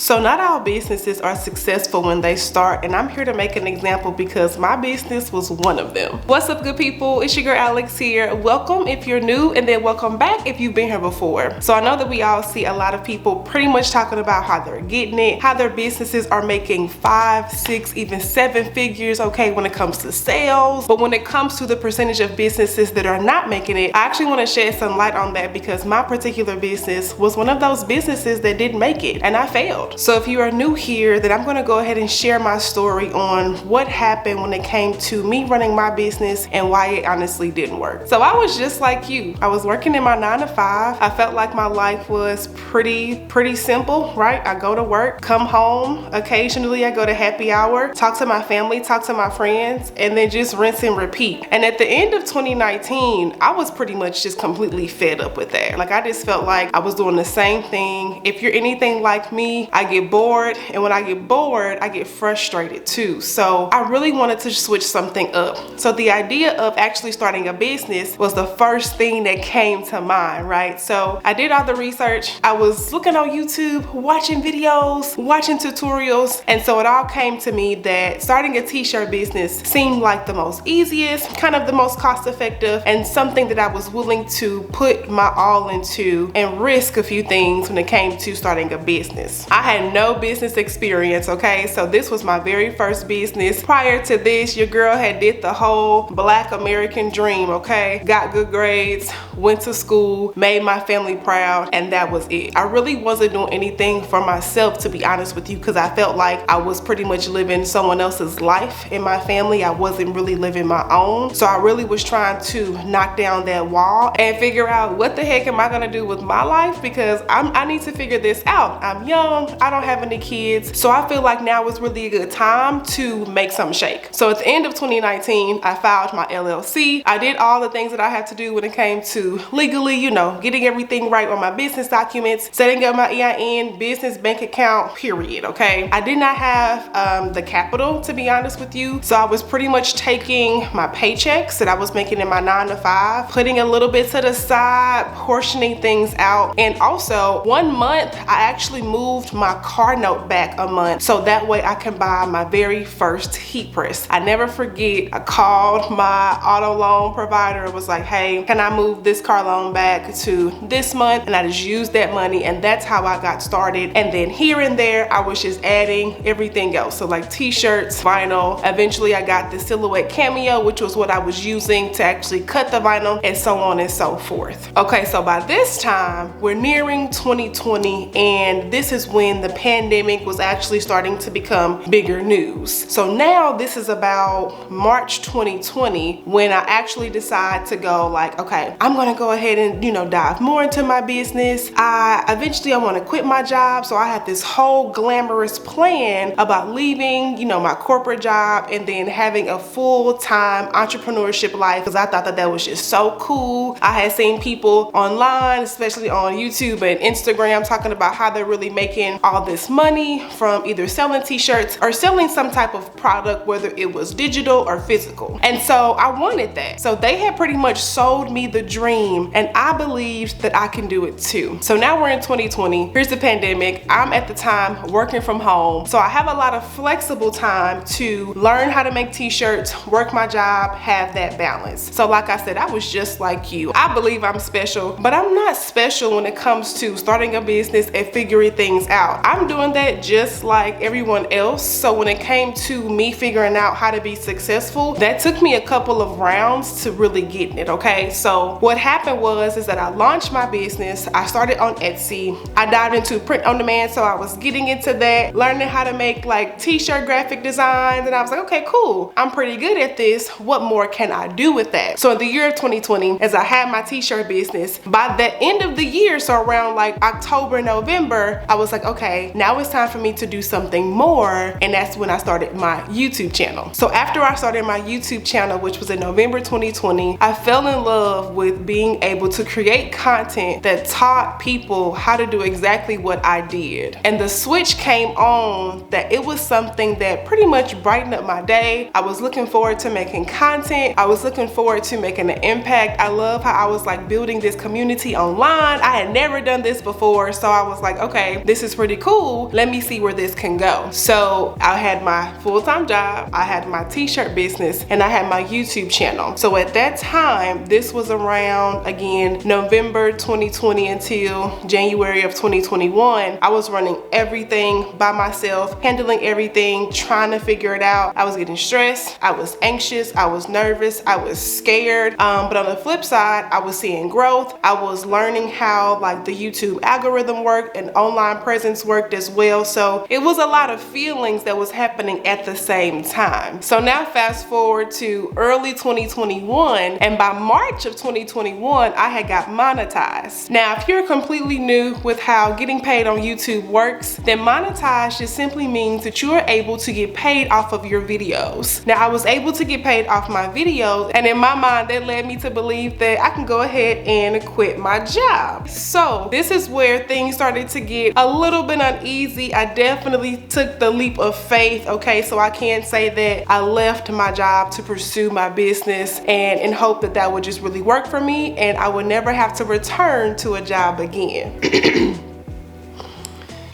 So not all businesses are successful when they start, and I'm here to make an example because my business was one of them. What's up, good people? It's your girl Alex here. Welcome if you're new, and then welcome back if you've been here before. So I know that we all see a lot of people pretty much talking about how they're getting it, how their businesses are making 5, 6, even 7 figures, okay, when it comes to sales. But when it comes to the percentage of businesses that are not making it, I actually want to shed some light on that because my particular business was one of those businesses that didn't make it, and I failed. So if you are new here, then I'm going to go ahead and share my story on what happened when it came to me running my business and why it honestly didn't work. So I was just like you. I was working in my 9 to 5. I felt like my life was pretty simple, right? I go to work, come home, occasionally I go to happy hour, talk to my family, talk to my friends, and then just rinse and repeat. And at the end of 2019, I was pretty much just completely fed up with that. Like, I just felt like I was doing the same thing. If you're anything like me, I get bored, and when I get bored, I get frustrated too. So I really wanted to switch something up. So the idea of actually starting a business was the first thing that came to mind, right? So I did all the research. I was looking on YouTube, watching videos, watching tutorials, and so it all came to me that starting a t-shirt business seemed like the most easiest, kind of the most cost-effective, and something that I was willing to put my all into and risk a few things when it came to starting a business. I had no business experience, okay? So this was my very first business. Prior to this, your girl had did the whole Black American dream, okay? Got good grades, went to school, made my family proud, and that was it. I really wasn't doing anything for myself, to be honest with you, because I felt like I was pretty much living someone else's life in my family. I wasn't really living my own. So I really was trying to knock down that wall and figure out what the heck am I gonna do with my life, because I need to figure this out. I'm young, I don't have any kids, so I feel like now is really a good time to make something shake. So at the end of 2019, I filed my LLC. I did all the things that I had to do when it came to legally, you know, getting everything right on my business documents, setting up my EIN, business bank account, period, okay? I did not have the capital, to be honest with you, so I was pretty much taking my paychecks that I was making in my 9 to 5, putting a little bit to the side, portioning things out, and also 1 month I actually moved my car note back a month so that way I can buy my very first heat press. I never forget, I called my auto loan provider and was like, hey, can I move this car loan back to this month? And I just used that money, and that's how I got started. And then here and there I was just adding everything else, so like t-shirts, vinyl. Eventually I got the silhouette cameo, which was what I was using to actually cut the vinyl, and so on and so forth. Okay, so by this time we're nearing 2020, and this is when the pandemic was actually starting to become bigger news. So now this is about March 2020 when I actually decide to go like, okay, I'm gonna go ahead and, you know, dive more into my business. Eventually I want to quit my job, so I had this whole glamorous plan about leaving, you know, my corporate job and then having a full-time entrepreneurship life, because I thought that that was just so cool. I had seen people online, especially on YouTube and Instagram, talking about how they're really making all this money from either selling t-shirts or selling some type of product, whether it was digital or physical. And so I wanted that. So they had pretty much sold me the dream, and I believed that I can do it too. So now we're in 2020. Here's the pandemic. I'm at the time working from home, so I have a lot of flexible time to learn how to make t-shirts, work my job, have that balance. So like I said, I was just like you. I believe I'm special, but I'm not special when it comes to starting a business and figuring things out. I'm doing that just like everyone else. So when it came to me figuring out how to be successful, that took me a couple of rounds to really getting it, okay? So what happened is that I launched my business. I started on Etsy. I dived into print on demand, so I was getting into that, learning how to make like t-shirt graphic designs, and I was like, okay, cool, I'm pretty good at this. What more can I do with that? So in the year of 2020, as I had my t-shirt business, by the end of the year, so around like October, November, I was like, okay, now it's time for me to do something more, and that's when I started my YouTube channel. So after I started my YouTube channel, which was in November 2020, I fell in love with being able to create content that taught people how to do exactly what I did. And the switch came on that it was something that pretty much brightened up my day. I was looking forward to making content. I was looking forward to making an impact. I love how I was like building this community online. I had never done this before, so I was like, okay, this is pretty pretty cool. Let me see where this can go. So I had my full-time job, I had my t-shirt business, and I had my YouTube channel. So at that time, this was around, again, November 2020 until January of 2021. I was running everything by myself, handling everything, trying to figure it out. I was getting stressed, I was anxious, I was nervous, I was scared. But on the flip side, I was seeing growth. I was learning how like the YouTube algorithm worked and online presence worked as well. So it was a lot of feelings that was happening at the same time. So now fast forward to early 2021, and by March of 2021, I had got monetized. Now, if you're completely new with how getting paid on YouTube works, then monetize just simply means that you are able to get paid off of your videos. Now, I was able to get paid off my videos, and in my mind, that led me to believe that I can go ahead and quit my job. So this is where things started to get a little bit uneasy. I definitely took the leap of faith, okay? So I can say that I left my job to pursue my business and in hope that that would just really work for me and I would never have to return to a job again.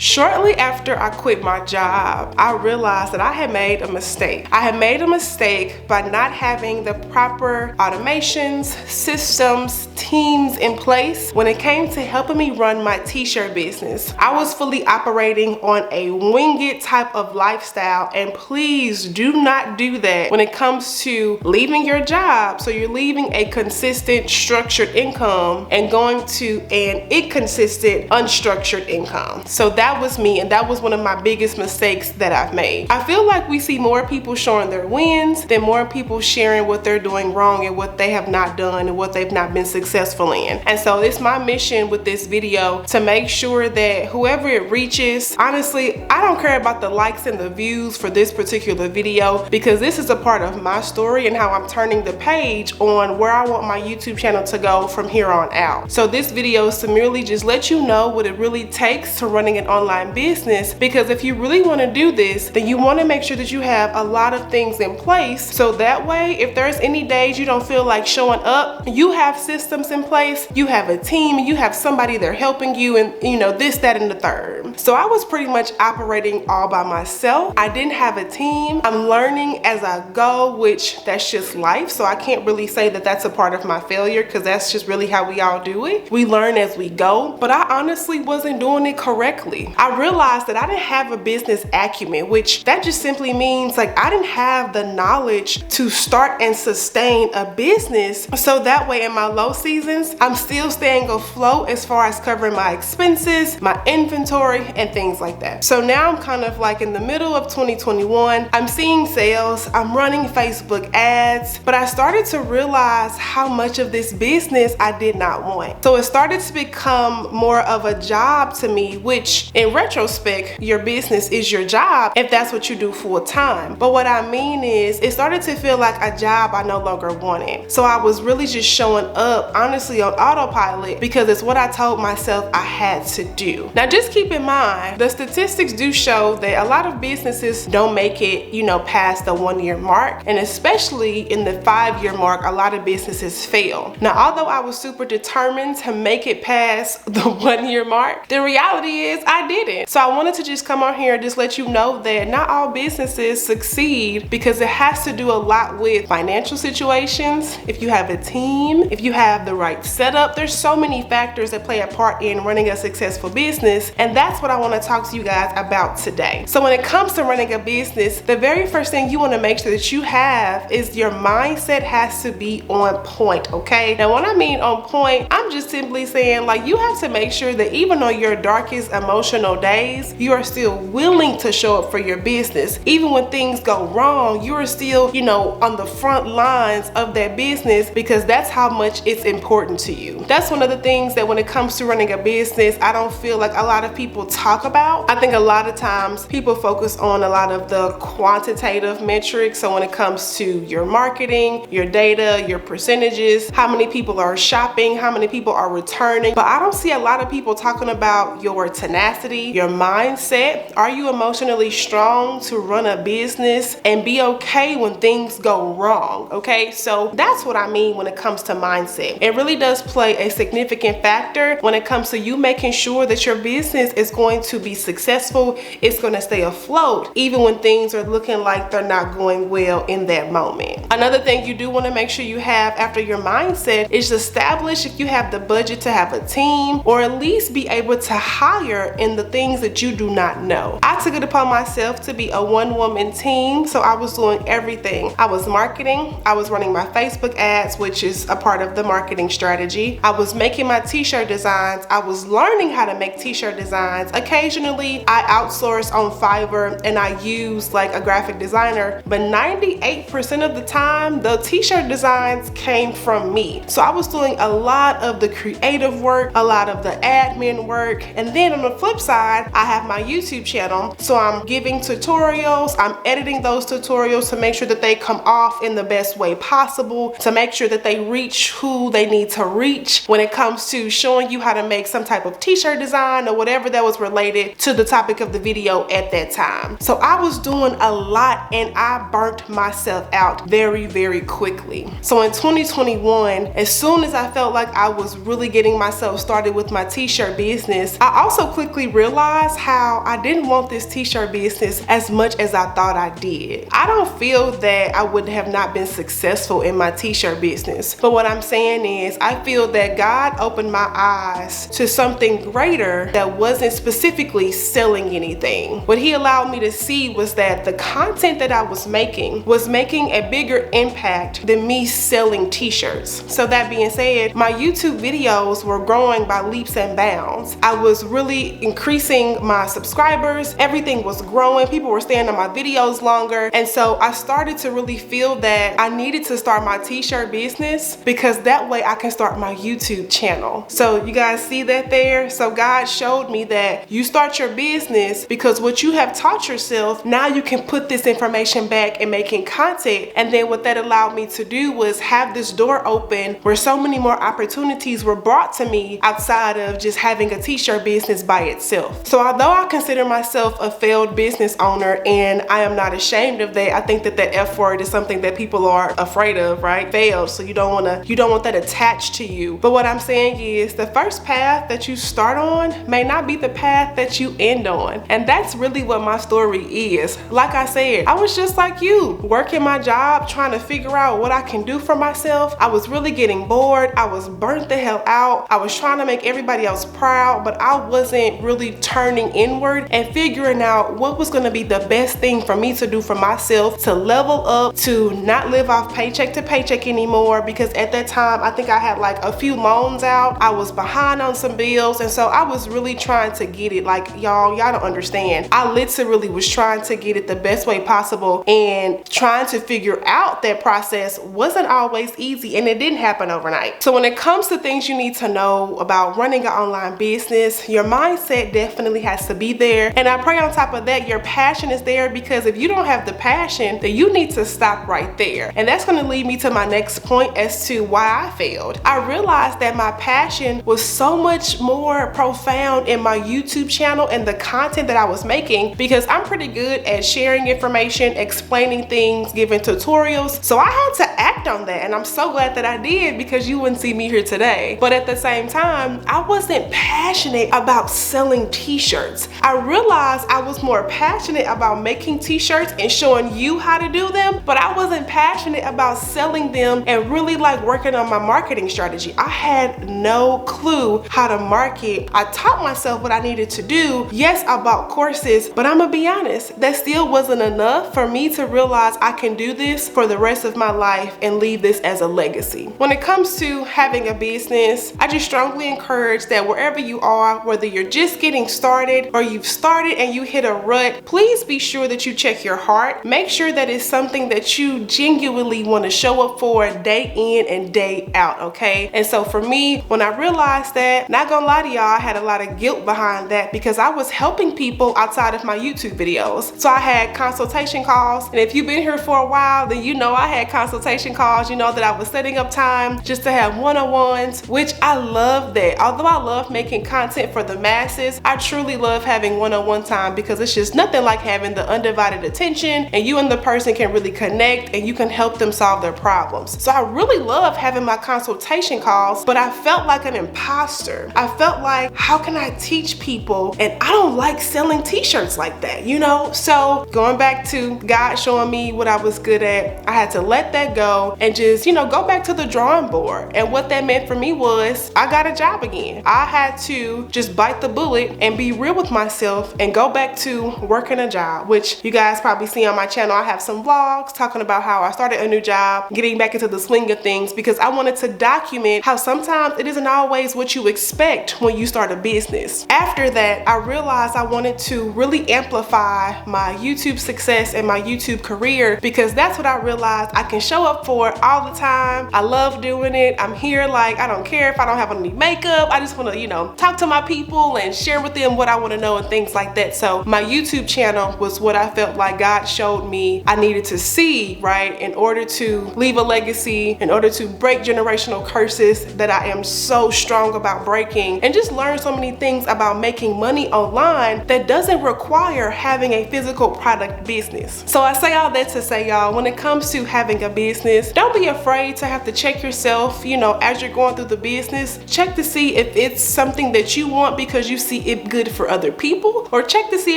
Shortly after I quit my job, I realized that I had made a mistake. I had made a mistake by not having the proper automations, systems, teams in place when it came to helping me run my t-shirt business. I was fully operating on a wing it type of lifestyle, and please do not do that when it comes to leaving your job. So you're leaving a consistent structured income and going to an inconsistent unstructured income. So that was me, and that was one of my biggest mistakes that I've made. I feel like we see more people showing their wins than more people sharing what they're doing wrong and what they have not done and what they've not been successful in. And so it's my mission with this video to make sure that whoever it reaches, honestly, I don't care about the likes and the views for this particular video, because this is a part of my story and how I'm turning the page on where I want my YouTube channel to go from here on out. So this video is to merely just let you know what it really takes to running an online business, because if you really want to do this, then you want to make sure that you have a lot of things in place, so that way if there's any days you don't feel like showing up, you have systems in place, you have a team, you have somebody there helping you, and you know, this, that, and the third. So I was pretty much operating all by myself. I didn't have a team. I'm learning as I go, which that's just life, so I can't really say that that's a part of my failure, because that's just really how we all do it. We learn as we go, but I honestly wasn't doing it correctly. I realized that I didn't have a business acumen, which that just simply means like I didn't have the knowledge to start and sustain a business, so that way in my low seasons, I'm still staying afloat as far as covering my expenses, my inventory, and things like that. So now I'm kind of like in the middle of 2021, I'm seeing sales, I'm running Facebook ads, but I started to realize how much of this business I did not want. So it started to become more of a job to me, which in retrospect, your business is your job if that's what you do full time. But what I mean is, it started to feel like a job I no longer wanted. So I was really just showing up, honestly, on autopilot, because it's what I told myself I had to do. Now, just keep in mind, the statistics do show that a lot of businesses don't make it, you know, past the 1 year mark. And especially in the 5 year mark, a lot of businesses fail. Now, although I was super determined to make it past the 1 year mark, the reality is I didn't. So I wanted to just come on here and just let you know that not all businesses succeed, because it has to do a lot with financial situations, if you have a team, if you have the right setup. There's so many factors that play a part in running a successful business, and that's what I want to talk to you guys about today. So when it comes to running a business, the very first thing you want to make sure that you have is your mindset has to be on point, okay? Now when I mean on point, I'm just simply saying like you have to make sure that even on your darkest emotional days, you are still willing to show up for your business. Even when things go wrong, you are still, you know, on the front lines of that business, because that's how much it's important to you. That's one of the things that when it comes to running a business, I don't feel like a lot of people talk about. I think a lot of times people focus on a lot of the quantitative metrics. So when it comes to your marketing, your data, your percentages, how many people are shopping, how many people are returning. But I don't see a lot of people talking about your tenacity, capacity, your mindset. Are you emotionally strong to run a business and be okay when things go wrong? Okay, so that's what I mean when it comes to mindset. It really does play a significant factor when it comes to you making sure that your business is going to be successful. It's going to stay afloat even when things are looking like they're not going well in that moment. Another thing you do want to make sure you have after your mindset is establish if you have the budget to have a team, or at least be able to hire in the things that you do not know. I took it upon myself to be a one-woman team, so I was doing everything. I was marketing, I was running my Facebook ads, which is a part of the marketing strategy. I was making my t-shirt designs. I was learning how to make t-shirt designs. Occasionally, I outsource on Fiverr and I use like a graphic designer, but 98% of the time, the t-shirt designs came from me. So I was doing a lot of the creative work, a lot of the admin work, and then on the flip side, I have my YouTube channel. So I'm giving tutorials, I'm editing those tutorials to make sure that they come off in the best way possible, to make sure that they reach who they need to reach when it comes to showing you how to make some type of t-shirt design or whatever that was related to the topic of the video at that time. So I was doing a lot and I burnt myself out very, very quickly. So in 2021, as soon as I felt like I was really getting myself started with my t-shirt business, I also quickly realized how I didn't want this t-shirt business as much as I thought I did. I don't feel that I would have not been successful in my t-shirt business, but what I'm saying is I feel that God opened my eyes to something greater that wasn't specifically selling anything. What he allowed me to see was that the content that I was making a bigger impact than me selling t-shirts. So that being said, my YouTube videos were growing by leaps and bounds. I was really increasing my subscribers. Everything was growing. People were staying on my videos longer. And so I started to really feel that I needed to start my t-shirt business because that way I can start my YouTube channel. So you guys see that there? So God showed me that you start your business because what you have taught yourself, now you can put this information back in making content. And then what that allowed me to do was have this door open where so many more opportunities were brought to me outside of just having a t-shirt business by itself. So although I consider myself a failed business owner, and I am not ashamed of that, I think that the F word is something that people are afraid of, right? Failed. So you don't want that attached to you. But what I'm saying is the first path that you start on may not be the path that you end on. And that's really what my story is. Like I said, I was just like you, working my job, trying to figure out what I can do for myself. I was really getting bored. I was burnt the hell out. I was trying to make everybody else proud, but I wasn't really turning inward and figuring out what was going to be the best thing for me to do for myself to level up, to not live off paycheck to paycheck anymore, because at that time I think I had like a few loans out. I was behind on some bills, and so I was really trying to get it. Like y'all don't understand. I literally was trying to get it the best way possible, and trying to figure out that process wasn't always easy, and it didn't happen overnight. So when it comes to things you need to know about running an online business, your mindset definitely has to be there. And I pray on top of that your passion is there, because if you don't have the passion, then you need to stop right there. And that's going to lead me to my next point as to why I failed. I realized that my passion was so much more profound in my YouTube channel and the content that I was making, because I'm pretty good at sharing information, explaining things, giving tutorials. So I had to act on that, and I'm so glad that I did, because you wouldn't see me here today. But at the same time, I wasn't passionate about selling t-shirts. I realized I was more passionate about making t-shirts and showing you how to do them, but I wasn't passionate about selling them and really like working on my marketing strategy. I had no clue how to market. I taught myself what I needed to do. Yes, I bought courses, but I'm gonna be honest, that still wasn't enough for me to realize I can do this for the rest of my life and leave this as a legacy. When it comes to having a business, I just strongly encourage that wherever you are, whether you're just getting started or you've started and you hit a rut, please be sure that you check your heart. Make sure that it's something that you genuinely want to show up for day in and day out, okay? And so for me, when I realized that, not gonna lie to y'all, I had a lot of guilt behind that, because I was helping people outside of my YouTube videos. So I had consultation calls, and if you've been here for a while, then you know I had consultation calls calls, you know, that I was setting up time just to have one-on-ones, which I love that. Although I love making content for the masses, I truly love having one-on-one time because it's just nothing like having the undivided attention and you and the person can really connect and you can help them solve their problems. So I really love having my consultation calls, but I felt like an imposter. I felt like, how can I teach people? And I don't like selling t-shirts like that, you know? So going back to God showing me what I was good at, I had to let that go and just, you know, go back to the drawing board. And what that meant for me was I got a job again. I had to just bite the bullet and be real with myself and go back to working a job, which you guys probably see on my channel. I have some vlogs talking about how I started a new job, getting back into the swing of things, because I wanted to document how sometimes it isn't always what you expect when you start a business. After that, I realized I wanted to really amplify my YouTube success and my YouTube career, because that's what I realized I can show up for all the time. I love doing it. I'm here, like, I don't care if I don't have any makeup. I just want to, you know, talk to my people and share with them what I want to know and things like that. So my YouTube channel was what I felt like God showed me I needed to see, right, in order to leave a legacy, in order to break generational curses that I am so strong about breaking, and just learn so many things about making money online that doesn't require having a physical product business. So I say all that to say, y'all, when it comes to having a business, don't be afraid to have to check yourself, you know, as you're going through the business. Check to see if it's something that you want because you see it good for other people, or check to see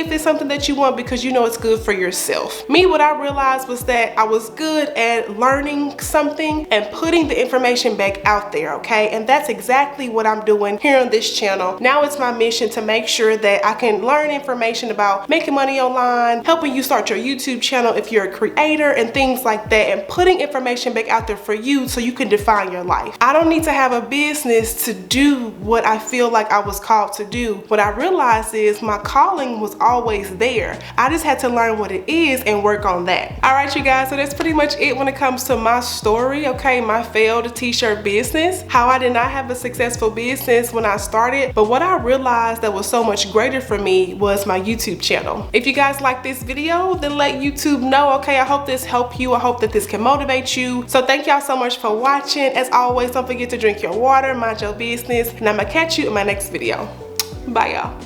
if it's something that you want because you know it's good for yourself. Me, what I realized was that I was good at learning something and putting the information back out there, okay? And that's exactly what I'm doing here on this channel. Now it's my mission to make sure that I can learn information about making money online, helping you start your YouTube channel if you're a creator and things like that, and putting information back out there for you so you can define your life. I don't need to have a business to do what I feel like I was called to do. What I realized is my calling was always there. I just had to learn what it is and work on that. All right, you guys, so that's pretty much it when it comes to my story, okay? My failed t-shirt business, how I did not have a successful business when I started, but what I realized that was so much greater for me was my YouTube channel. If you guys like this video, then let YouTube know, okay? I hope this helped you. I hope that this can motivate you. So thank y'all so much for watching. As always, don't forget to drink your water, mind your business, and I'm gonna catch you in my next video. Bye, y'all.